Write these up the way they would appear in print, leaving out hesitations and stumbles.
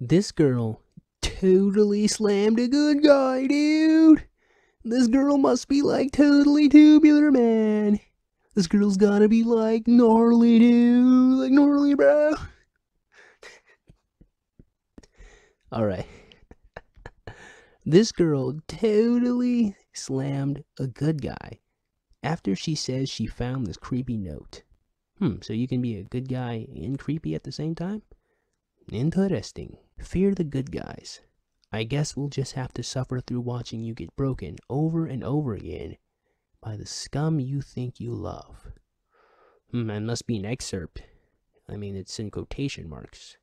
This girl totally slammed a good guy, dude. This girl must be like totally tubular, man. This girl's gotta be like gnarly, dude. Like gnarly, bro. Alright. This girl totally slammed a good guy after she says she found this creepy note. So you can be a good guy and creepy at the same time? Interesting. Fear the good guys. I guess we'll just have to suffer through watching you get broken over and over again by the scum you think you love. That must be an excerpt. I mean, it's in quotation marks.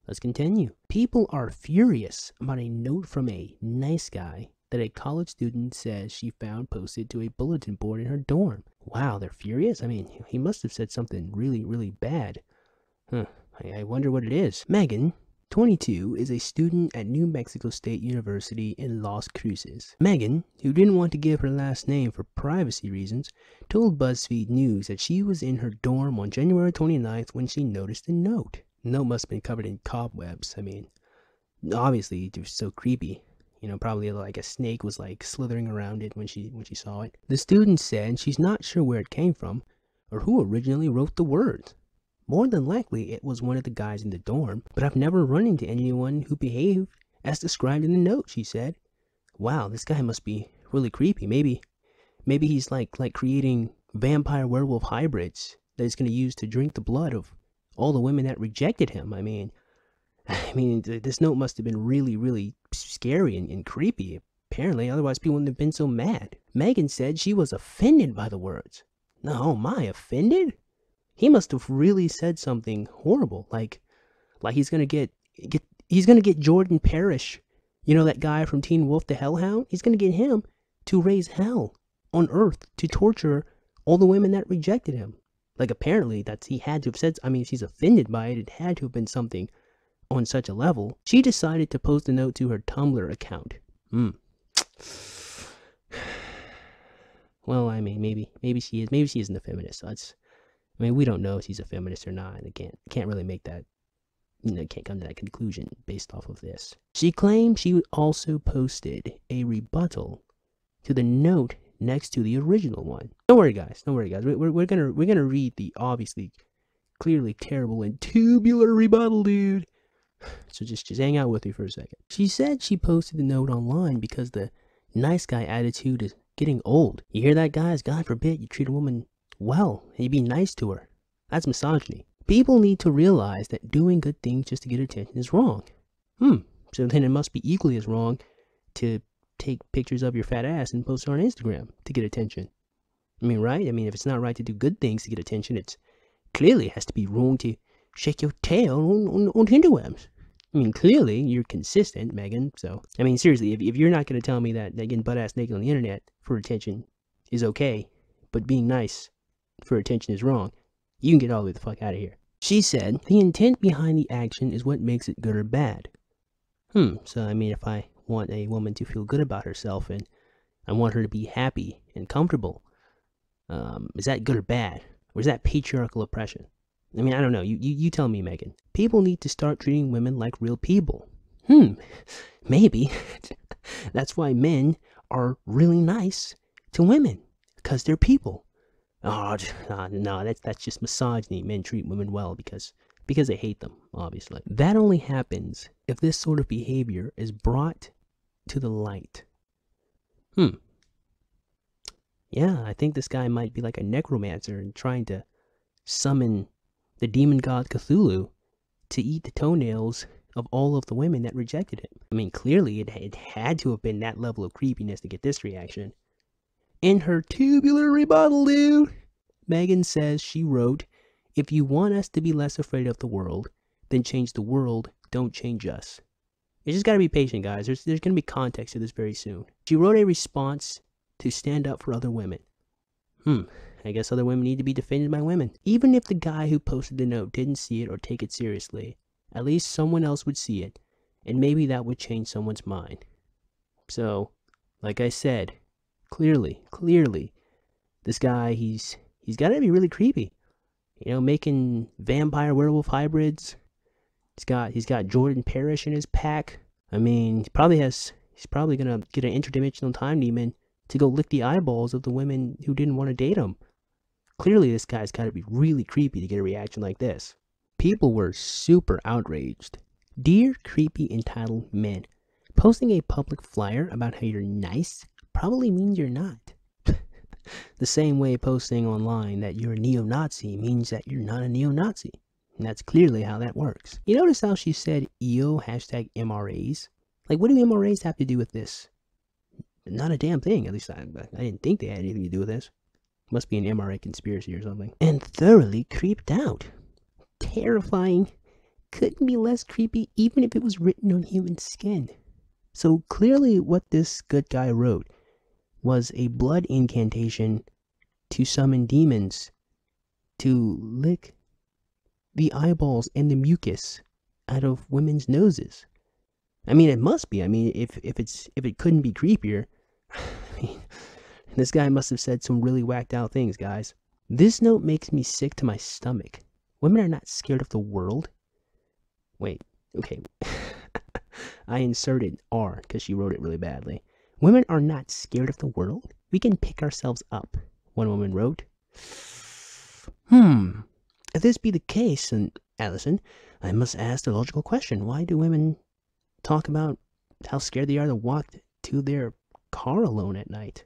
Let's continue. People are furious about a note from a nice guy that a college student says she found posted to a bulletin board in her dorm. Wow, they're furious? I mean, he must have said something really, really bad. I wonder what it is. Megan, 22, is a student at New Mexico State University in Las Cruces. Megan, who didn't want to give her last name for privacy reasons, told BuzzFeed News that she was in her dorm on January 29th when she noticed a note. The note must have been covered in cobwebs. I mean, obviously it was so creepy. You know, probably like a snake was like slithering around it when she saw it. The student said she's not sure where it came from or who originally wrote the words. More than likely, it was one of the guys in the dorm, but I've never run into anyone who behaved as described in the note, she said. Wow, this guy must be really creepy. Maybe he's like creating vampire werewolf hybrids that he's going to use to drink the blood of all the women that rejected him. I mean, this note must have been really, really scary and creepy, apparently. Otherwise, people wouldn't have been so mad. Megan said she was offended by the words. No, my, offended? He must have really said something horrible, like he's gonna get Jordan Parrish, you know, that guy from Teen Wolf the Hellhound. He's gonna get him to raise hell on Earth to torture all the women that rejected him. Like apparently he had to have said. I mean, if she's offended by it, it had to have been something on such a level. She decided to post a note to her Tumblr account. Well, I mean, maybe she is. Maybe she isn't a feminist. So we don't know if she's a feminist or not. And can't really make that, can't come to that conclusion based off of this. She claimed she also posted a rebuttal to the note next to the original one. Don't worry, guys. We're gonna read the obviously, clearly terrible and tubular rebuttal, dude. So just hang out with me for a second. She said she posted the note online because the nice guy attitude is getting old. You hear that, guys? God forbid you treat a woman well, and you be nice to her. That's misogyny. People need to realize that doing good things just to get attention is wrong. So then it must be equally as wrong to take pictures of your fat ass and post it on Instagram to get attention. I mean, right? I mean, if it's not right to do good things to get attention, it's clearly has to be wrong to shake your tail on interwebs. I mean, clearly you're consistent, Megan. So, I mean, seriously, if you're not going to tell me that getting butt ass naked on the internet for attention is okay, but being nice for attention is wrong, you can get all the way the fuck out of here. She said the intent behind the action is what makes it good or bad. So I mean, if I want a woman to feel good about herself and I want her to be happy and comfortable, is that good or bad? Or is that patriarchal oppression? I mean, I don't know. You tell me, Megan. People need to start treating women like real people. Maybe. That's why men are really nice to women, because they're people. Oh, no, that's just misogyny. Men treat women well because they hate them, obviously. That only happens if this sort of behavior is brought to the light. Yeah, I think this guy might be like a necromancer and trying to summon the demon god Cthulhu to eat the toenails of all of the women that rejected him. I mean, clearly it had to have been that level of creepiness to get this reaction. In her tubular rebuttal, dude, Megan says she wrote, "If you want us to be less afraid of the world, then change the world, don't change us." You just gotta be patient, guys. There's gonna be context to this very soon. She wrote a response to stand up for other women. I guess other women need to be defended by women. Even if the guy who posted the note didn't see it or take it seriously, at least someone else would see it, and maybe that would change someone's mind. So, like I said, clearly, this guy, he's got to be really creepy. You know, making vampire werewolf hybrids He's got Jordan Parrish in his pack. I mean, he's probably gonna get an interdimensional time demon to go lick the eyeballs of the women who didn't want to date him. Clearly, this guy's got to be really creepy to get a reaction like this. People were super outraged. Dear creepy entitled men, posting a public flyer about how you're nice probably means you're not. The same way posting online that you're a neo-Nazi means that you're not a neo-Nazi. And that's clearly how that works. You notice how she said EO hashtag MRAs? Like, what do MRAs have to do with this? Not a damn thing. At least I didn't think they had anything to do with this. Must be an MRA conspiracy or something. And thoroughly creeped out. Terrifying. Couldn't be less creepy even if it was written on human skin. So clearly what this good guy wrote was a blood incantation to summon demons to lick the eyeballs and the mucus out of women's noses. I mean, it must be. I mean, if it couldn't be creepier, I mean, this guy must have said some really whacked out things, guys. This note makes me sick to my stomach. Women are not scared of the world. Wait, okay. I inserted R because she wrote it really badly. Women are not scared of the world. We can pick ourselves up, one woman wrote. If this be the case, then, Allison, I must ask the logical question. Why do women talk about how scared they are to walk to their car alone at night?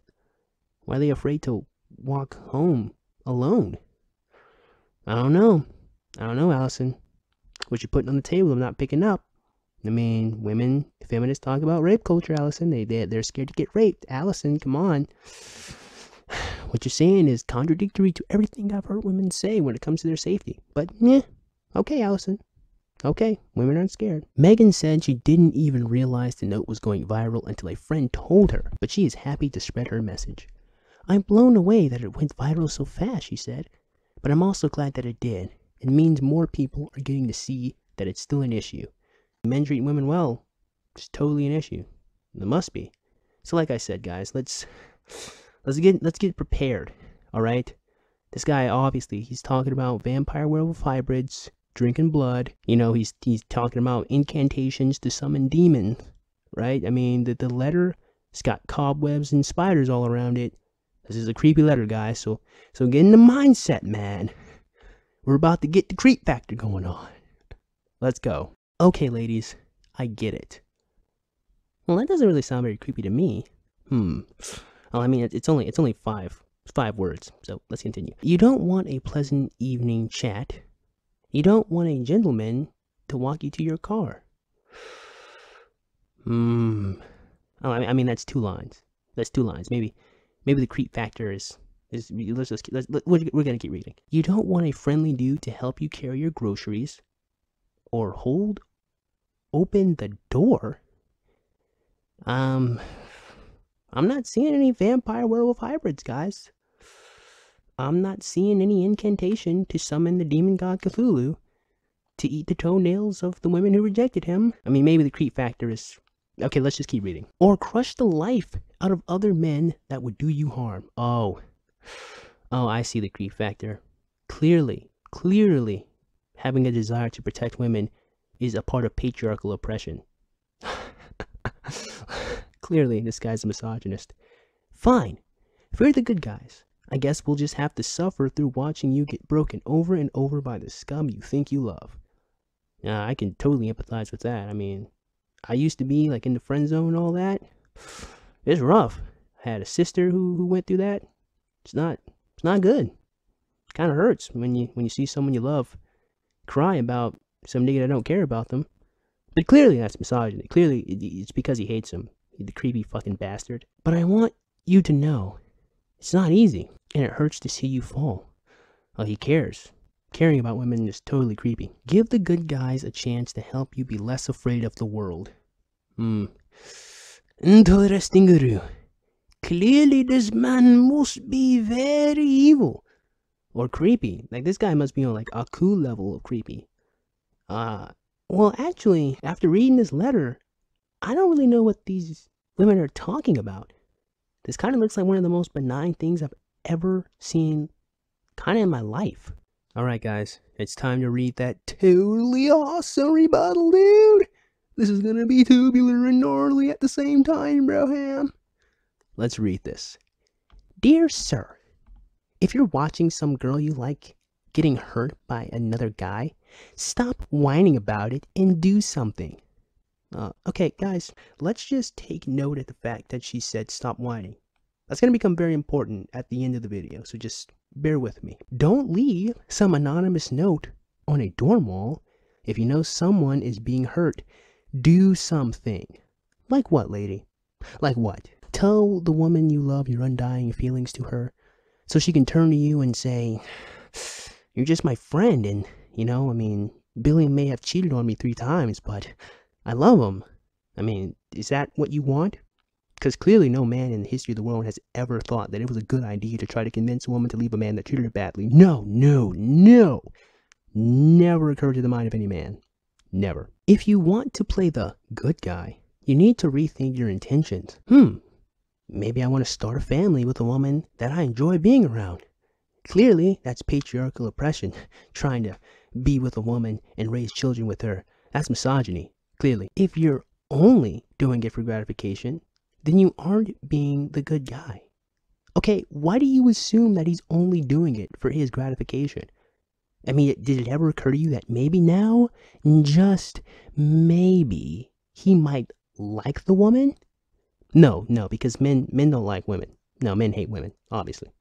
Why are they afraid to walk home alone? I don't know, Allison. What you're putting on the table, I'm not picking up. I mean, feminists talk about rape culture, Allison. They're scared to get raped. Allison, come on. What you're saying is contradictory to everything I've heard women say when it comes to their safety. But, okay, Allison. Okay, women aren't scared. Megan said she didn't even realize the note was going viral until a friend told her, but she is happy to spread her message. I'm blown away that it went viral so fast, she said, but I'm also glad that it did. It means more people are getting to see that it's still an issue. Men treat women well, it's totally an issue. It must be. So like I said, guys, let's get prepared, all right? This guy, obviously, he's talking about vampire werewolf hybrids, drinking blood. You know, he's talking about incantations to summon demons, right? I mean, the letter, it's got cobwebs and spiders all around it. This is a creepy letter, guys, so get in the mindset, man. We're about to get the creep factor going on. Let's go. Okay, ladies, I get it. Well, that doesn't really sound very creepy to me. Well, I mean, it's only five words, so let's continue. You don't want a pleasant evening chat. You don't want a gentleman to walk you to your car. Oh, I mean, that's two lines. Maybe the creep factor is we're gonna keep reading. You don't want a friendly dude to help you carry your groceries, or hold open the door. I'm not seeing any vampire werewolf hybrids, guys. I'm not seeing any incantation to summon the demon god Cthulhu to eat the toenails of the women who rejected him. I mean, maybe the creep factor is... Okay, let's just keep reading. Or crush the life out of other men that would do you harm. Oh, I see the creep factor. Clearly, having a desire to protect women is a part of patriarchal oppression. Clearly, this guy's a misogynist. Fine. If we're the good guys, I guess we'll just have to suffer through watching you get broken over and over by the scum you think you love. I can totally empathize with that. I mean, I used to be like in the friend zone and all that. It's rough. I had a sister who went through that. It's not good. It kind of hurts when you see someone you love cry about some nigga that don't care about them. But clearly that's misogyny. Clearly it's because he hates him. The creepy fucking bastard. But I want you to know, it's not easy, and it hurts to see you fall. Oh, he cares. Caring about women is totally creepy. Give the good guys a chance to help you be less afraid of the world. Interesting, Guru. Clearly this man must be very evil. Or creepy. Like, this guy must be on like a cool level of creepy. Well, actually, after reading this letter, I don't really know what these women are talking about. This kind of looks like one of the most benign things I've ever seen kind of in my life. Alright guys, it's time to read that totally awesome rebuttal, dude! This is gonna be tubular and gnarly at the same time, broham. Let's read this. Dear sir, if you're watching some girl you like getting hurt by another guy, stop whining about it and do something. Okay, guys, let's just take note of the fact that she said stop whining. That's going to become very important at the end of the video, so just bear with me. Don't leave some anonymous note on a dorm wall. If you know someone is being hurt, do something. Like what, lady? Like what? Tell the woman you love your undying feelings to her, so she can turn to you and say, you're just my friend, and, you know, I mean, Billy may have cheated on me 3 times, but I love him. I mean, is that what you want? Because clearly no man in the history of the world has ever thought that it was a good idea to try to convince a woman to leave a man that treated her badly. No, no, no. Never occurred to the mind of any man. Never. If you want to play the good guy, you need to rethink your intentions. Maybe I want to start a family with a woman that I enjoy being around. Clearly, that's patriarchal oppression, trying to be with a woman and raise children with her. That's misogyny, clearly. If you're only doing it for gratification, then you aren't being the good guy. Okay, why do you assume that he's only doing it for his gratification? I mean, did it ever occur to you that maybe now, just maybe, he might like the woman? No, because men don't like women. No, men hate women, obviously.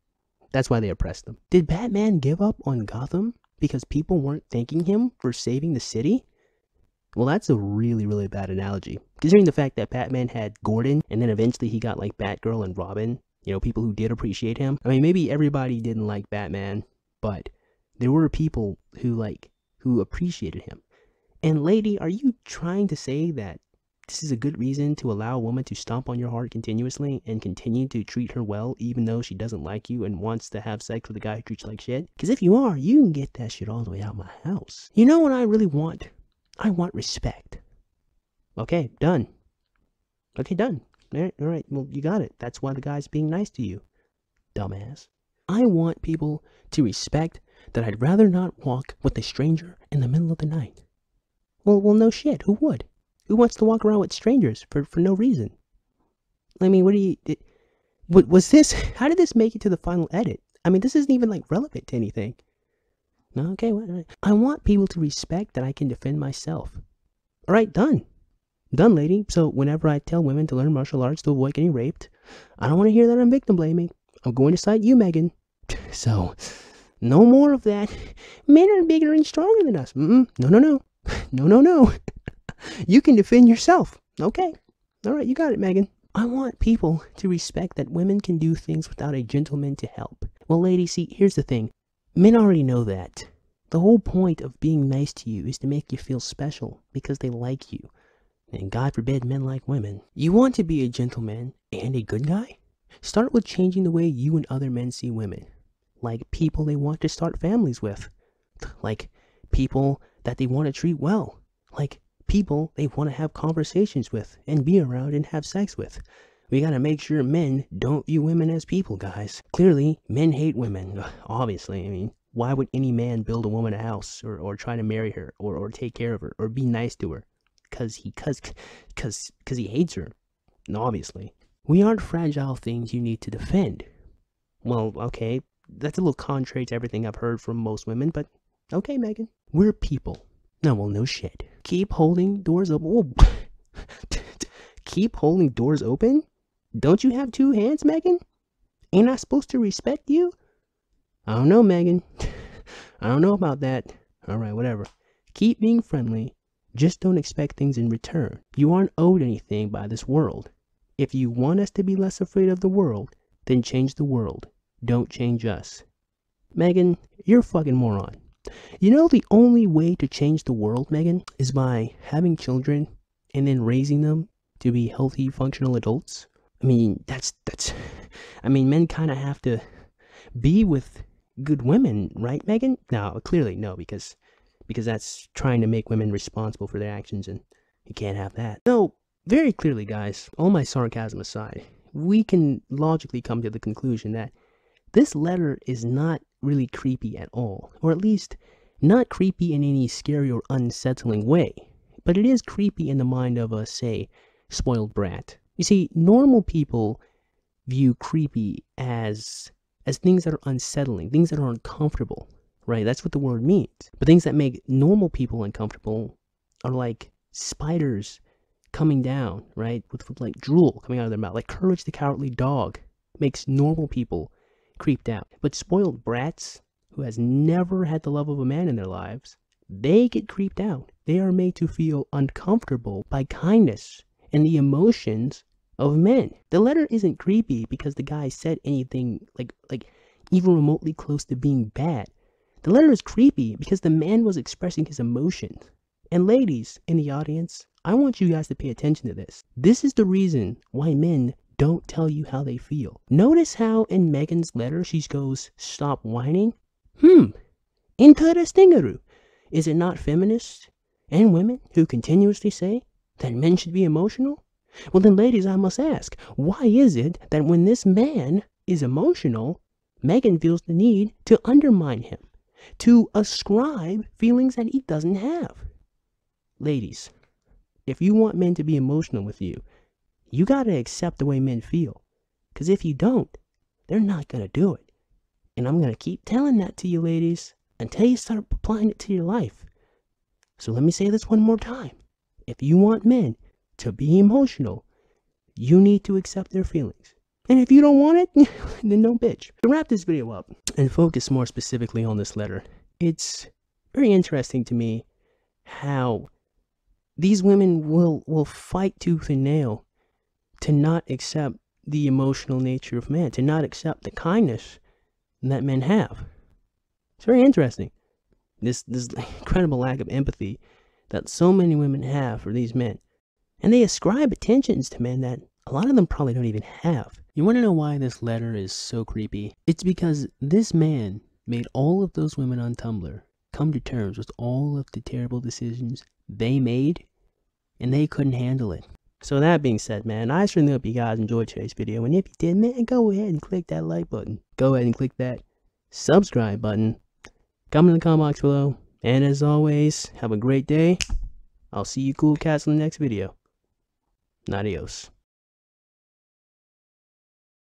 That's why they oppress them. Did Batman give up on Gotham because people weren't thanking him for saving the city? Well, that's a really, really bad analogy. Considering the fact that Batman had Gordon, and then eventually he got like Batgirl and Robin, you know, people who did appreciate him. I mean, maybe everybody didn't like Batman, but there were people who appreciated him. And lady, are you trying to say that this is a good reason to allow a woman to stomp on your heart continuously and continue to treat her well even though she doesn't like you and wants to have sex with a guy who treats you like shit? Because if you are, you can get that shit all the way out of my house. You know what I really want? I want respect. Okay, done. Okay, done. Alright, well, you got it. That's why the guy's being nice to you, dumbass. I want people to respect that I'd rather not walk with a stranger in the middle of the night. Well, no shit. Who would? Who wants to walk around with strangers for no reason? I mean, what was this? How did this make it to the final edit? I mean, this isn't even, like, relevant to anything. No, okay, well, I want people to respect that I can defend myself. Alright, done. Done, lady. So whenever I tell women to learn martial arts to avoid getting raped, I don't want to hear that I'm victim blaming. I'm going to cite you, Megan. So, no more of that. Men are bigger and stronger than us. No. No. You can defend yourself. Okay. Alright, you got it, Megan. I want people to respect that women can do things without a gentleman to help. Well, lady, see, here's the thing. Men already know that. The whole point of being nice to you is to make you feel special because they like you. And God forbid men like women. You want to be a gentleman and a good guy? Start with changing the way you and other men see women. Like people they want to start families with. Like people that they want to treat well. Like people they want to have conversations with and be around and have sex with. We gotta make sure men don't view women as people, guys. Clearly, men hate women. Obviously, I mean, why would any man build a woman a house or try to marry her or take care of her or be nice to her? Cause he hates her. Obviously. We aren't fragile things you need to defend. Well, okay, that's a little contrary to everything I've heard from most women, but okay, Megan. We're people. No, well, no shit. Keep holding doors open. Keep holding doors open? Don't you have 2 hands, Megan? Ain't I supposed to respect you? I don't know, Megan. I don't know about that. Alright, whatever. Keep being friendly. Just don't expect things in return. You aren't owed anything by this world. If you want us to be less afraid of the world, then change the world. Don't change us. Megan, you're a fucking moron. You know the only way to change the world, Megan, is by having children and then raising them to be healthy, functional adults? I mean, men kind of have to be with good women, right, Megan? No, clearly no, because that's trying to make women responsible for their actions, and you can't have that. No, very clearly, guys, all my sarcasm aside, we can logically come to the conclusion that This letter is not really creepy at all, or at least not creepy in any scary or unsettling way, but it is creepy in the mind of a, say, spoiled brat. You see, normal people view creepy as things that are unsettling, things that are uncomfortable, right? That's what the word means. But things that make normal people uncomfortable are like spiders coming down, right? With like drool coming out of their mouth, like Courage the Cowardly Dog makes normal people creeped out. But spoiled brats who has never had the love of a man in their lives, they get creeped out. They are made to feel uncomfortable by kindness and the emotions of men. The letter isn't creepy because the guy said anything like even remotely close to being bad. The letter is creepy because the man was expressing his emotions. And ladies in the audience, I want you guys to pay attention to this. This is the reason why men don't tell you how they feel. Notice how in Megan's letter she goes, "Stop whining." Interesting. Is it not feminists and women who continuously say that men should be emotional? Well then, ladies, I must ask, why is it that when this man is emotional, Megan feels the need to undermine him, to ascribe feelings that he doesn't have? Ladies, if you want men to be emotional with you, you gotta accept the way men feel. Because if you don't, they're not gonna do it. And I'm gonna keep telling that to you, ladies, until you start applying it to your life. So let me say this one more time. If you want men to be emotional, you need to accept their feelings. And if you don't want it, then don't bitch. To wrap this video up and focus more specifically on this letter, it's very interesting to me how these women will fight tooth and nail to not accept the emotional nature of men, to not accept the kindness that men have. It's very interesting. This incredible lack of empathy that so many women have for these men. And they ascribe attentions to men that a lot of them probably don't even have. You want to know why this letter is so creepy? It's because this man made all of those women on Tumblr come to terms with all of the terrible decisions they made, and they couldn't handle it. So that being said, man, I certainly hope you guys enjoyed today's video. And if you did, man, go ahead and click that like button. Go ahead and click that subscribe button. Comment in the comment box below. And as always, have a great day. I'll see you cool cats in the next video. Adios.